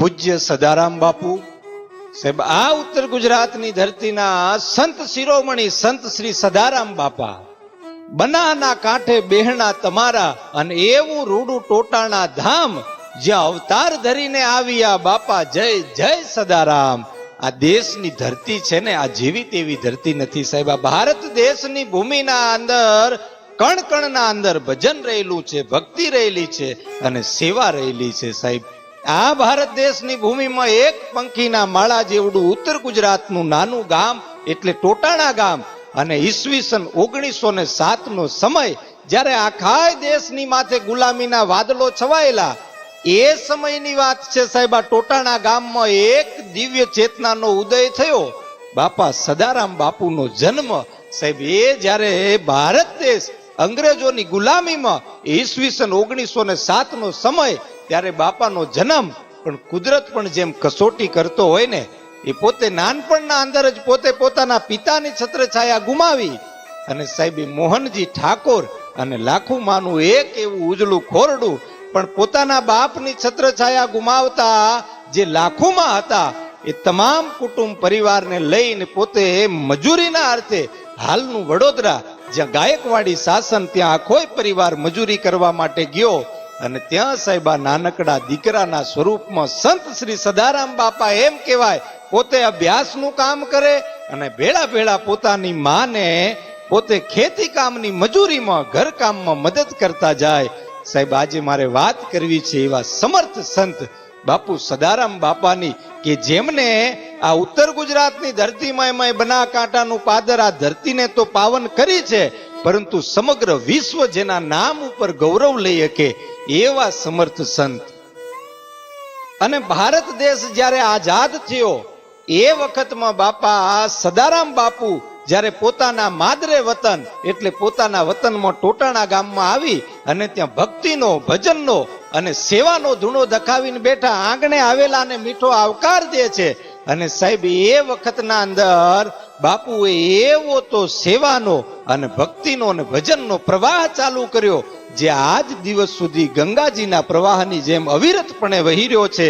પૂજ્ય સદારામ બાપુ સાહેબ આ ઉત્તર ગુજરાતની ધરતીના સંત શિરોમણી સંત શ્રી સદારામ બાપા બનાના કાંઠે બેહણા તમારા અને એવું રૂડું ટોટાણા ધામ જ્યાં અવતાર ધરીને આવ્યા બાપા જય જય સદારામ. આ દેશની ધરતી છે ને આ જેવી તેવી ધરતી નથી સાહેબ. આ ભારત દેશની ભૂમિના અંદર કણ કણના અંદર ભજન રહેલું છે, ભક્તિ રહેલી છે અને સેવા રહેલી છે સાહેબ. આ ભારત દેશની ભૂમિમાં એક પંખીના માળા જેવડું ઉત્તર ગુજરાતનું નાનું ગામ એટલે ટોટાણા ગામ અને ઈસવીસન 1907 નો સમય જ્યારે આખા દેશની માથે ગુલામીના વાદળો છવાયેલા એ સમયની વાત છે સાહેબ. આ ટોટાણા ગામમાં એક દિવ્ય ચેતનાનો ઉદય થયો. બાપા સદારામ બાપુનો જન્મ સાહેબ એ જ્યારે ભારત દેશ અંગ્રેજોની ગુલામીમાં ઈસવીસન 1907 નો સમય ત્યારે બાપાનો જન્મ. પણ કુદરત પણ જેમ કસોટી કરતો હોય ને એ પોતે નાનપણના અંદર જ પોતે પોતાના પિતાની છત્રછાયા ગુમાવી અને સાહેબ મોહનજી ઠાકોર અને લાખુમાનું એક એવું ઉજળું ખોરડું પણ પોતાના બાપની છત્રછાયા ગુમાવતા જે લાખુમા હતા એ તમામ કુટુંબ પરિવારને લઈને પોતે મજૂરીના અર્થે હાલનું વડોદરા જ્યાં ગાયકવાડી શાસન ત્યાં આખોય પરિવાર મજૂરી કરવા માટે ગયો અને ત્યાં સાહેબ આ નાનકડા દીકરાના સ્વરૂપમાં સંત શ્રી સદારામ બાપા એમ કહેવાય પોતે અભ્યાસનું કામ કરે અને ભેળા ભેળા પોતાની માને પોતે ખેતી કામની મજૂરીમાં ઘરકામમાં મદદ કરતા જાય. સાહેબ આજે મારે વાત કરવી છે એવા સમર્થ સંત બાપુ સદારામ બાપાની કે જેમને આ ઉત્તર ગુજરાતની ધરતીમાં બનાસકાંઠાનું પાદર આ ધરતીને તો પાવન કરી છે પરંતુ સમગ્ર વિશ્વ જેના નામ ઉપર ગૌરવ લઈ શકે એવા સમર્થ સંત. અને ભારત દેશ જ્યારે આઝાદ થયો એ વખતમાં બાપા સદારામ બાપુ જ્યારે પોતાના માદરે વતન એટલે પોતાના વતનમાં ટોટાણા ગામમાં આવી અને ત્યાં ભક્તિનો ભજનનો અને સેવાનો ધૂણો દખાવીને બેઠા આંગણે આવેલાને મીઠો આવકાર દે છે. અને સાહેબ એ વખતના અંદર બાપુએ એવો તો સેવાનો અને ભક્તિનો અને ભજનનો પ્રવાહ ચાલુ કર્યો જે આજ દિવસ સુધી ગંગાજીના પ્રવાહની જેમ અવિરતપણે વહી રહ્યો છે.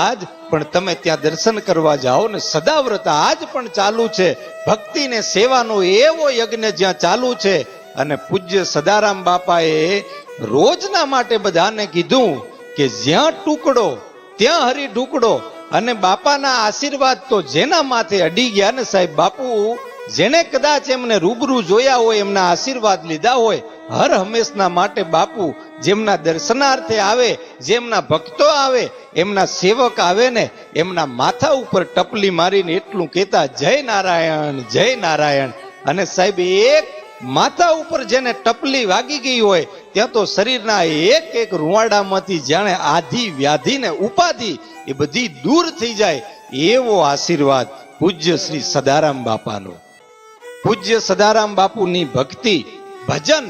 આજ પણ તમે ત્યાં દર્શન કરવા જાઓ ને સદાવ્રત આજ પણ ચાલુ છે. ભક્તિ ને સેવાનો એવો યજ્ઞ જ્યાં ચાલુ છે. અને પૂજ્ય સદારામ બાપાએ રોજના માટે બધાને કીધું કે જ્યાં ટુકડો ત્યાં હરી ઢુકડો. અને બાપાના આશીર્વાદ તો જેના માથે અડી ગયા ને સાહેબ બાપુ જેને કદાચ એમને રૂબરૂ જોયા હોય એમના આશીર્વાદ લીધા હોય હર હંમેશના માટે બાપુ જેમના દર્શનાર્થે આવે જેમના ભક્તો આવે એમના સેવક આવે ને એમના માથા ઉપર ટપલી મારીને એટલું કહેતા જય નારાયણ જય નારાયણ. અને સાહેબ એક માથા ઉપર જેને ટપલી વાગી ગઈ હોય ત્યાં તો શરીરના એક એક રૂવાડામાંથી જાણે આધિ વ્યાધિ ને ઉપાધિ એ બધી દૂર થઈ જાય એવો આશીર્વાદ પૂજ્ય શ્રી સદારામ બાપાનો. પૂજ્ય સદારામ બાપુની ભક્તિ ભજન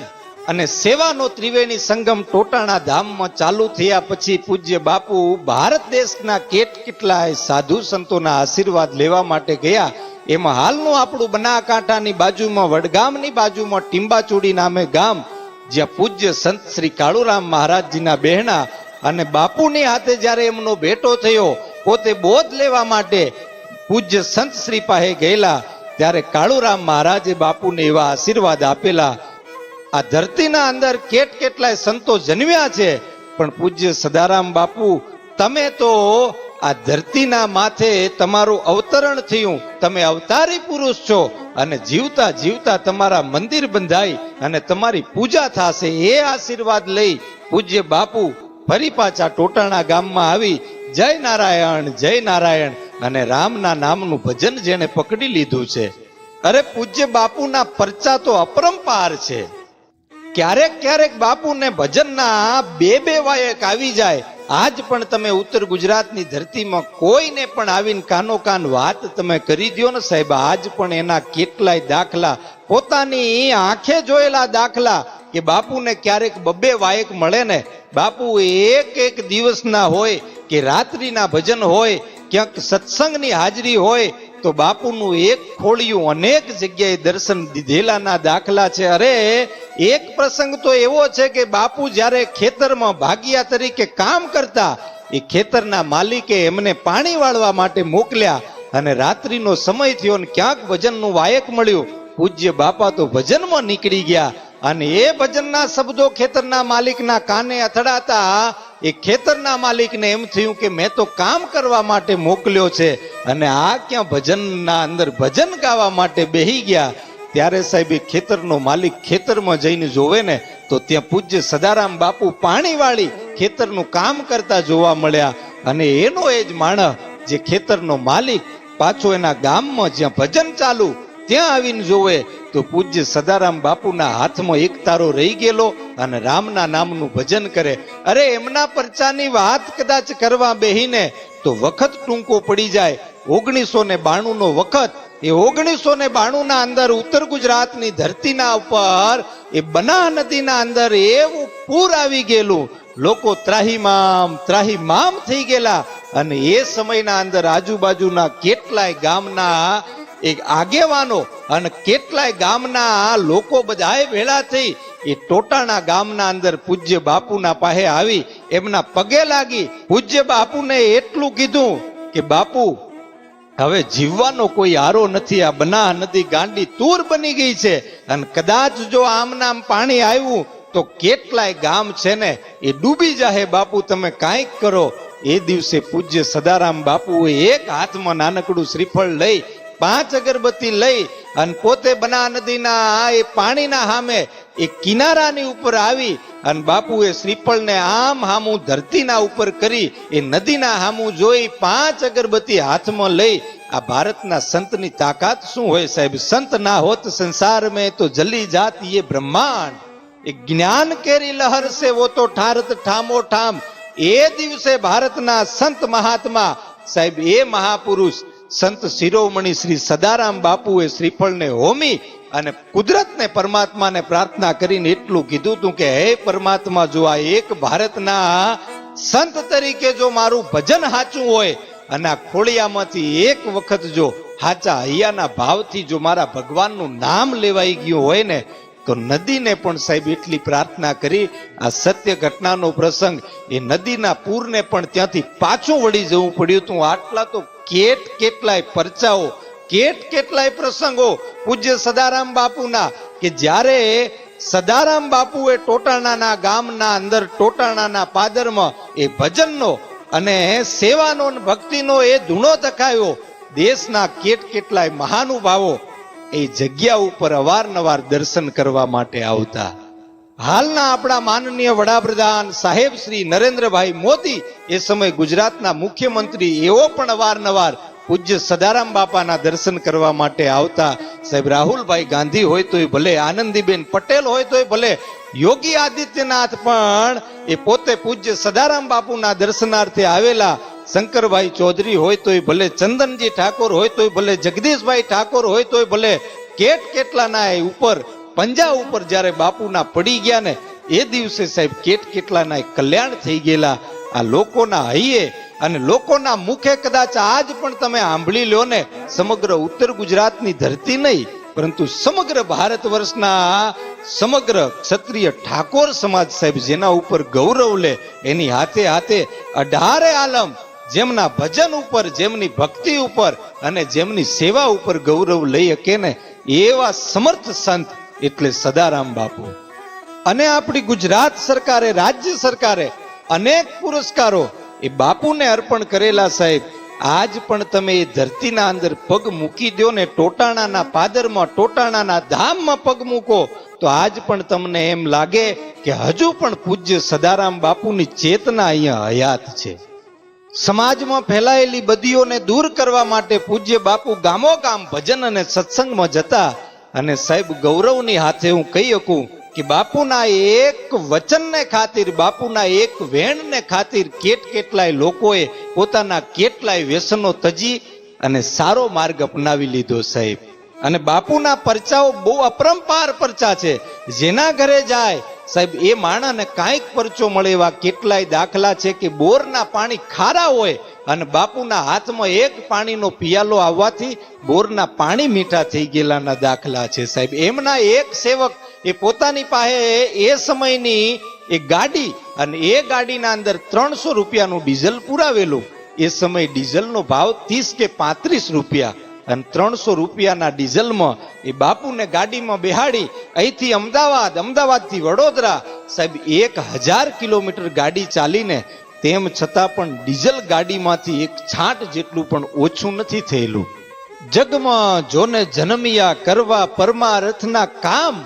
અને સેવાનો ત્રિવેણી સંગમ ટોટાણા ધામમાં ચાલુ થયા પછી પૂજ્ય બાપુ ભારત દેશના કેટલાય સાધુ સંતોના આશીર્વાદ લેવા માટે ગયા. એમાં હાલનું આપણું બનાસકાંઠાની બાજુમાં વડગામની બાજુમાં ટીંબાચોડી નામે ગામ જ્યાં પૂજ્ય સંત શ્રી કાળુરામ મહારાજજીના બહેણા અને બાપુની હાથે જ્યારે એમનો ભેટો થયો પોતે બોધ લેવા માટે પૂજ્ય સંત શ્રી પાસે ગયેલા ત્યારે કાળુરામ મહારાજે બાપુને એવા આશીર્વાદ આપેલા. આ ધરતીના અંદર કેટલાય સંતો જન્મ્યા છે પણ પૂજ્ય સદારામ બાપુ તમે તો આ ધરતીના માથે તમારું અવતરણ થયું, તમે અવતારી પુરુષ છો અને જીવતા જીવતા તમારા મંદિર બંધાય અને તમારી પૂજા થશે એ આશીર્વાદ લઈ પૂજ્ય બાપુ ફરી પાછા ટોટાણા ગામમાં આવી જય નારાયણ જય નારાયણ અને રામના નામનું ભજન જેને પકડી લીધું છે. અરે પૂજ્ય બાપુના પરચા તો અપરંપાર છે. ક્યારેક ક્યારેક બાપુને ભજનના બે વાયક આવી જાય. આજ પણ તમે ઉત્તર ગુજરાતની ધરતીમાં કોઈને પણ આવીને કાનો કાન વાત તમે કરી દો ને સાહેબ આજ પણ એના કેટલાય દાખલા પોતાની આંખે જોયેલા દાખલા કે બાપુને ક્યારેક બબ્બે વાયક મળે ને બાપુ એક દિવસના હોય કે રાત્રિના ભજન હોય ક્યાંક સત્સંગની હાજરી હોય તો બાપુનું એક ખોળિયું અનેક જગ્યાએ દર્શન દીધેલાના દાખલા છે. અરે એક પ્રસંગ તો એવો છે કે બાપુ જ્યારે ખેતરમાં ભાગિયા તરીકે કામ કરતા એ ખેતરના માલિકે એમને પાણી વાળવા માટે મોકલ્યા અને રાત્રિનો સમય થયો ને ક્યાંક ભજનનું વાયક મળ્યું. પૂજ્ય બાપા તો ભજનમાં નીકળી ગયા અને એ ભજનના શબ્દો ખેતરના માલિકના કાને અથડાતા એ ખેતરના માલિકને એમ થયું કે મેં તો કામ કરવા માટે મોકલ્યો છે અને આ ક્યાં ભજનના અંદર ભજન ગાવા માટે બેહી ગયા. ત્યારે સાહેબ એ ખેતરનો માલિક ખેતરમાં જઈને જોવે ને તો ત્યાં પૂજ્ય સદારામ બાપુ પાણી વાળી ખેતરનું કામ કરતા જોવા મળ્યા. અને એનો એ જ માણસ જે ખેતરનો માલિક પાછો એના ગામમાં જ્યાં ભજન ચાલુ ત્યાં આવીને જોવે તો પૂજ્ય સદારામ બાપુના હાથમાં એક તારો રહી ગયેલો અને રામના નામનું ભજન કરે. અરે એમના પરચાની વાત કદાચ કરવા બેહીને તો વખત ટૂંકો પડી જાય. 1992 નો વખત, એ 1992 ના અંદર ઉત્તર ગુજરાતની ધરતીના ઉપર એ બનાહ નદીના અંદર એવું પૂર આવી ગયેલું, લોકો ત્રાહીમામ થઈ ગયેલા. અને એ સમયના અંદર આજુબાજુના કેટલાય ગામના એક આગેવાનો અને કેટલાય ગામના લોકો બધાએ ભેળા થઈ એ ટોટાણા ગામના અંદર પૂજ્ય બાપુના પાસે આવી એમના પગે લાગી પૂજ્ય બાપુને એટલું કીધું કે બાપુ હવે જીવવાનો કોઈ આરો નથી, આ બનાહ નદી ગાંડી તૂર બની ગઈ છે અને કદાચ જો આમનામ પાણી આવ્યું તો કેટલાય ગામ છે ને એ ડૂબી જાહે, બાપુ તમે કાંઈક કરો. એ દિવસે પૂજ્ય સદારામ બાપુએ એક હાથમાં નાનકડું શ્રીફળ લઈ 5 અગરબત્તી લઈ અને પોતે બનાહ નદીના એ પાણીના સામે એ કિનારાની ઉપર આવી અને બાપુએ શ્રીફળને આમ હામું ધરતીના ઉપર કરી એ નદીના હામું જોઈ 5 અગરબત્તી હાથમાં લઈ. આ ભારતના સંતની તાકાત શું હોય સાહેબ? સંત ના હોત સંસાર મેં તો જલી જાત ये ब्रह्मांड, એ જ્ઞાન કેરી લહર સે वो तो ઠારત ઠામો ઠામ. એ દિવસે ભારતના સંત મહાત્મા સાહેબ એ મહાપુરુષ સંત શિરોમણી શ્રી સદારામ બાપુએ શ્રીફળને હોમી અને કુદરતને પરમાત્માને પ્રાર્થના કરીને એટલું કીધું હતું કે હે પરમાત્મા, જો આ એક ભારતના સંત તરીકે જો મારું ભજન સાચું હોય અને આ ખોળિયામાંથી એક વખત જો સાચા હૈયાના ભાવથી જો મારા ભગવાનનું નામ લેવાઈ ગયું હોય ને તો નદીને પણ સાહેબ એટલી પ્રાર્થના કરી. આ સત્ય ઘટનાનો પ્રસંગ, એ નદીના પૂરને પણ ત્યાંથી પાછું વળી જવું પડ્યું હતું. આટલા તો કેટલાય પરચાઓ, કેટલાય પ્રસંગો પૂજ્ય સદારામ બાપુના કે જ્યારે સદારામ બાપુએ ટોટાણાના ગામના અંદર ટોટાણાના પાદરમાં એ ભજનનો અને સેવાનો ભક્તિનો એ ધૂણો ધકાયો. દેશના કેટલાય મહાનુભાવો એ જગ્યા ઉપર અવારનવાર દર્શન કરવા માટે આવતા. હાલના આપણા માનનીય વડાપ્રધાન સાહેબ શ્રી નરેન્દ્રભાઈ મોદી એ સમય ગુજરાતના મુખ્યમંત્રી એવો પણ અવારનવાર પૂજ્ય સદારામ બાપાના દર્શન કરવા માટે આવતા. સાહેબ રાહુલભાઈ ગાંધી હોય તોય ભલે, આનંદીબેન પટેલ હોય તોય ભલે, યોગી આદિત્યનાથ પણ એ પોતે પૂજ્ય સદારામ બાપુના દર્શનાર્થે આવેલા. શંકરભાઈ ચૌધરી હોય તોય ભલે, ચંદનજી ઠાકોર હોય તોય ભલે, જગદીશભાઈ ઠાકોર હોય તોય ભલે, કેટલાના ઉપર પંજા ઉપર જ્યારે બાપુના પડી ગયા ને એ દિવસે સાહેબ કેટલાના કલ્યાણ થઈ ગયેલા. આ લોકોના હૈયે અને લોકોના મુખે કદાચ આજ પણ તમે સાંભળી લો ને, સમગ્ર ઉત્તર ગુજરાતની ધરતી નહીં પરંતુ સમગ્ર ભારત વર્ષના સમગ્ર ક્ષત્રિય ઠાકોર સમાજ સાહેબ જેના ઉપર ગૌરવ લે, એની હાથે 18 આલમ જેમના ભજન ઉપર, જેમની ભક્તિ ઉપર અને જેમની સેવા ઉપર ગૌરવ લઈ શકે ને એવા સમર્થ સંત એટલે સદારામ બાપુ. અને આપણી ગુજરાત સરકારે, રાજ્ય સરકારે અનેક પુરસ્કારો એ બાપુને અર્પણ કરેલા. સાહેબ આજ પણ તમે એ ધરતીના અંદર પગ મૂકી દો ને, ટોટાણાના પાદરમાં, ટોટાણાના ધામમાં પગ મૂકો તો આજ પણ તમને એમ લાગે કે હજુ પણ પૂજ્ય સદારામ બાપુની ચેતના અહીંયા હયાત છે. સમાજમાં ફેલાયેલી બદીઓને દૂર કરવા માટે પૂજ્ય બાપુ ગામો ગામ ભજન અને સત્સંગમાં જતા. અને સાહેબ ગૌરવની હાથે હું કહી શકું કે બાપુના એક વચનને ખાतिर, બાપુના એક વેણને ખાतिर કેટલાય લોકોએ પોતાના કેટલાય વ્યસનો તજી અને સારો માર્ગ અપનાવી લીધો સાહેબ. અને બાપુના પરચાઓ બહુ અપરંપાર પરચા છે. જેના ઘરે જાય સાહેબ એ માણસને કાંઈક પરચો મળે એવા કેટલાય દાખલા છે કે બોરના પાણી ખારા હોય અને બાપુના હાથમાં એક પાણીનો પિયાલો આવવાથી બોરના પાણી મીઠા થઈ ગયેલાના દાખલા છે સાહેબ. એમના એક સેવક એ પોતાની પાસે એ સમયની એ ગાડી, અને એ ગાડીના અંદર 300 રૂપિયાનું ડીઝલ પુરાવેલું. એ સમય ડીઝલનો ભાવ 30 કે 35 રૂપિયા, અને 300 રૂપિયાના ડીઝલમાં એ બાપુને ગાડીમાં બેહાડી અહીંથી અમદાવાદથી વડોદરા, સાહેબ 1000 કિલોમીટર ગાડી ચાલીને, તેમ છતાં પણ ડીઝલ ગાડીમાંથી એક છાંટ જેટલું પણ ઓછું નથી થયેલું. જગમાં જોને જન્મિયા કરવા પરમારથના કામ,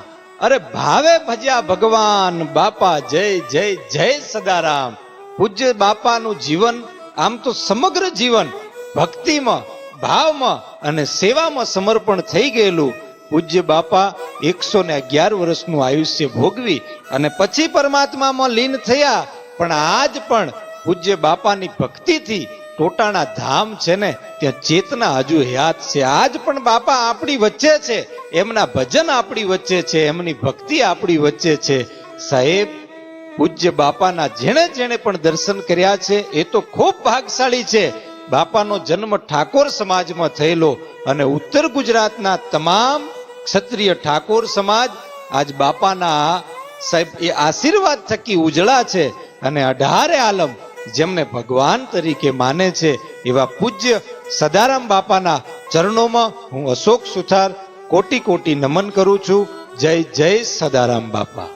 અરે ભાવે ભજ્યા ભગવાન બાપા, જય જય જય સદારામ. પૂજ્ય બાપાનું જીવન આમ તો સમગ્ર જીવન ભક્તિમાં, ભાવમાં અને સેવામાં સમર્પણ થઈ ગયેલું. પૂજ્ય બાપા 111 વર્ષનું આયુષ્ય ભોગવી અને પછી પરમાત્મામાં લીન થયા. પણ આજ પણ પૂજ્ય બાપાની ભક્તિથી ટોટાણા ધામ છે ને ત્યાં ચેતના હજુ હયાત છે. આજ પણ બાપા આપણી વચ્ચે છે, એમના ભજન આપણી વચ્ચે છે, એમની ભક્તિ આપણી વચ્ચે છે. સાહેબ, પૂજ્ય બાપાના જેણે જેણે પણ દર્શન કર્યા છે એ તો ખૂબ ભાગશાળી છે. બાપાનો જન્મ ઠાકોર સમાજમાં થયેલો, અને ઉત્તર ગુજરાતના તમામ ક્ષત્રિય ઠાકોર સમાજ આજ બાપાના સાહેબ એ આશીર્વાદ થકી ઉજળા છે. અને 18 આલમ જેમને ભગવાન તરીકે માને છે એવા પૂજ્ય સદારામ બાપાના ચરણોમાં હું અશોક સુથાર કોટી કોટી નમન કરું છું. જય જય સદારામ બાપા.